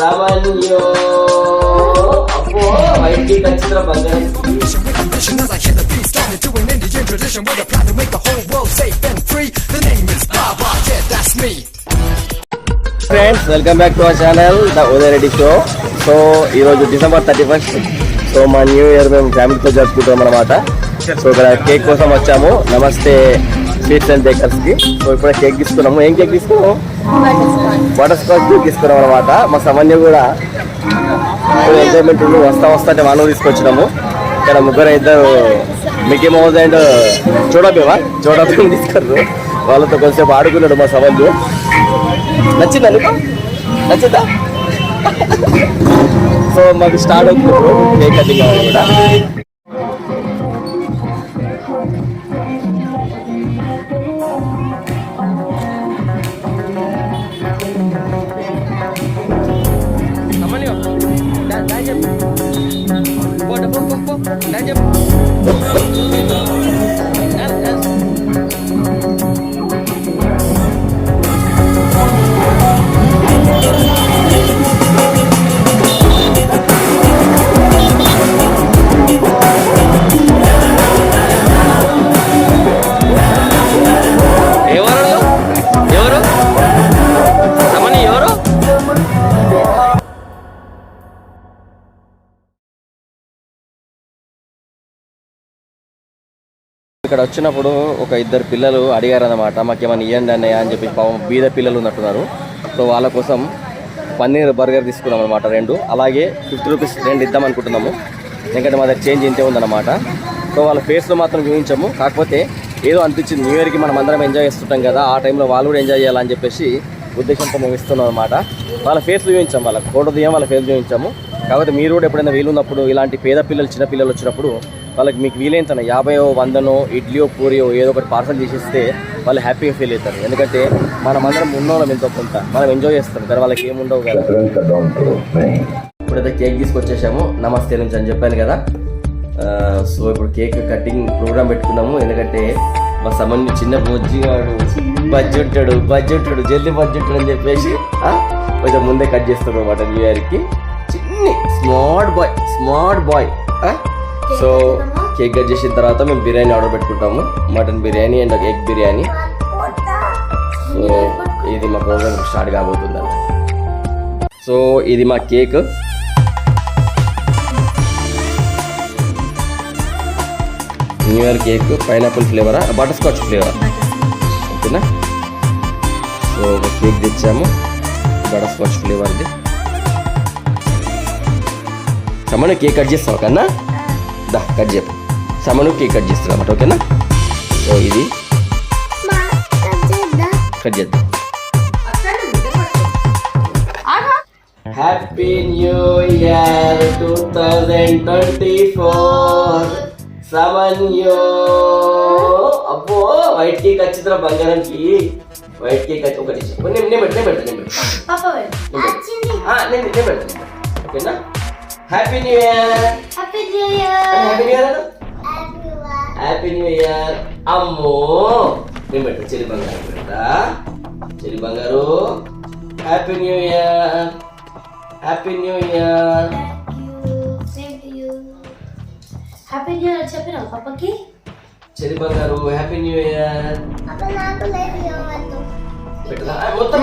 సామాన్యో అబ్బో white cake వచ్చిన బంగారం friends welcome back to our channel the Uday Reddy show. So ఈరోజు డిసెంబర్ 31st. సో మా న్యూ ఇయర్ మేము ఫ్యామిలీతో జరుపుకుంటాం అన్నమాట. సో ఇక్కడ కేక్ కోసం వచ్చాము. నమస్తే స్వీట్స్ అండ్ బేకర్స్ కి. సో ఇప్పుడు కేక్ తీసుకున్నాము. ఏం కేక్ తీసుకున్నాము? బటర్ స్కాచ్ కేక్ తీసుకున్నాం అనమాట. మా సమన్య కూడా ఎంజాయ్మెంట్ వస్తా అంటే వాళ్ళు తీసుకొచ్చినాము. ఇక్కడ ఇద్దరు మిక్కీ మౌజ్ అండ్ చూడబేవా తీసుకున్నారు. వాళ్ళతో కొంచెం ఆడుకున్నాడు మా సమన్యు. నచ్చిందా నీకు? నచ్చిందా? సో మాకు స్టార్ట్ అవుతుంది కేక్ కటింగ్ అవ్వాలి కూడా. ఇక్కడ వచ్చినప్పుడు ఒక ఇద్దరు పిల్లలు అడిగారు అన్నమాట, మాకేమైనా ఇవ్వండి అన్నయ్య అని చెప్పి. పాపం బీద పిల్లలు ఉన్నట్టున్నారు. సో వాళ్ళ కోసం పన్నీర్ బర్గర్ తీసుకున్నాం అనమాట 2. అలాగే 50 రూపీస్ 2 ఇద్దాం అనుకుంటున్నాము, ఎందుకంటే మా దగ్గర చేంజ్ ఇంతే ఉందన్నమాట. సో వాళ్ళ ఫేస్లో మాత్రం చూపించాము. కాకపోతే ఏదో అనిపించింది, న్యూ ఇయర్కి మనం అందరం ఎంజాయ్ చేస్తుంటాం కదా, ఆ టైంలో వాళ్ళు కూడా ఎంజాయ్ చేయాలని చెప్పేసి ఉద్దేశంతో మేము ఇస్తున్నాం అనమాట. వాళ్ళ ఫేస్లు చూపించాము, వాళ్ళకి ఫోటో దిగాం, వాళ్ళ ఫేస్ చూపించాము. కాకపోతే మీరు కూడా ఎప్పుడైనా వీలున్నప్పుడు ఇలాంటి పేద పిల్లలు చిన్న పిల్లలు వచ్చినప్పుడు వాళ్ళకి మీకు వీలైన 50 100 ఇడ్లీయో పూరియో ఏదో ఒకటి పార్సల్ చేసిస్తే వాళ్ళు హ్యాపీగా ఫీల్ అవుతారు. ఎందుకంటే మనం అందరం ఉన్నోళ్ళం ఎంతో కొంత మనం ఎంజాయ్ చేస్తాం కదా, వాళ్ళకి ఏముండవు కదా. ఇప్పుడైతే కేక్ తీసుకొచ్చేసాము నమస్తే నుంచి అని చెప్పాను కదా. సో ఇప్పుడు కేక్ కటింగ్ ప్రోగ్రామ్ పెట్టుకున్నాము. ఎందుకంటే మా సమన్యు చిన్న బొజ్జిగాడు బజ్జుంటాడు జల్దీ బజ్జుంటాడు అని చెప్పేసి కొంచెం ముందే కట్ చేస్తాడు అనమాట న్యూ ఇయర్కి. చిన్ని smart boy. So cake cut చేసిన తర్వాత మేము బిర్యానీ ఆర్డర్ పెట్టుకుంటాము, mutton biryani and egg biryani. So ఇది మా ప్రోగ్రామ్ స్టార్ట్ కాబోతుంది. సో ఇది మా cake. New year cake pineapple ఫ్లేవరా బటర్ స్కాచ్ ఫ్లేవర్, ఓకేనా? సో ఒక కేక్ తెచ్చాము బటర్ స్కాచ్ ఫ్లేవర్ది. సమను కేక్ కట్ చేస్తావు కన్నా, దా కట్ చెప్పు. సమను కేక్ కట్ చేస్తావు అన్నమాట, ఓకేనా? సో ఇది కట్ చేద్దాం. Happy new year 2024 సమన్యో. అబ్బో వైట్ కేక్ వచ్చిందిరా బంగారానికి. వైట్ కేక్ వచ్చి ఒకటి నేను పెడతాను ఓకేనా? Happy new year. Happy new year. Happy new year. అమ్మో నేను పెట్టా చెల్లి బంగారు పెడతా. చెల్లి బంగారు happy new year. Happy new year. Happy new year చెప్పినా పాపకి? చెల్లి బంగారు హ్యాపీ న్యూ ఇయర్.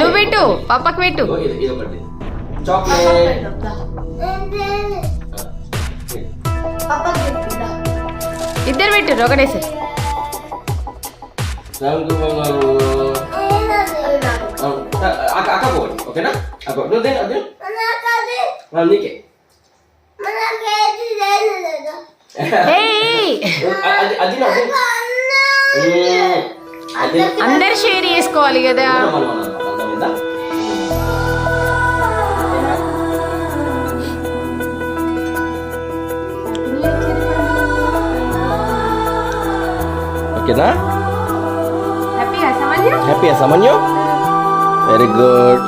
నువ్వు పెట్టు పాపకి పెట్టు. ఇది ఒకటి చాక్లెట్. ఇద్దరు పెట్టు ఒకటేసి. ఓకేనా? నీకే అందరు షేర్ చేసుకోవాలి కదా. ఓకేనా? హ్యాపీయా Samanyu? Very good.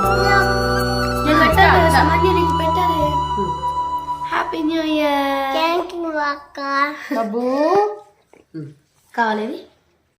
Happy new year. Thank you అక్క. కావాలి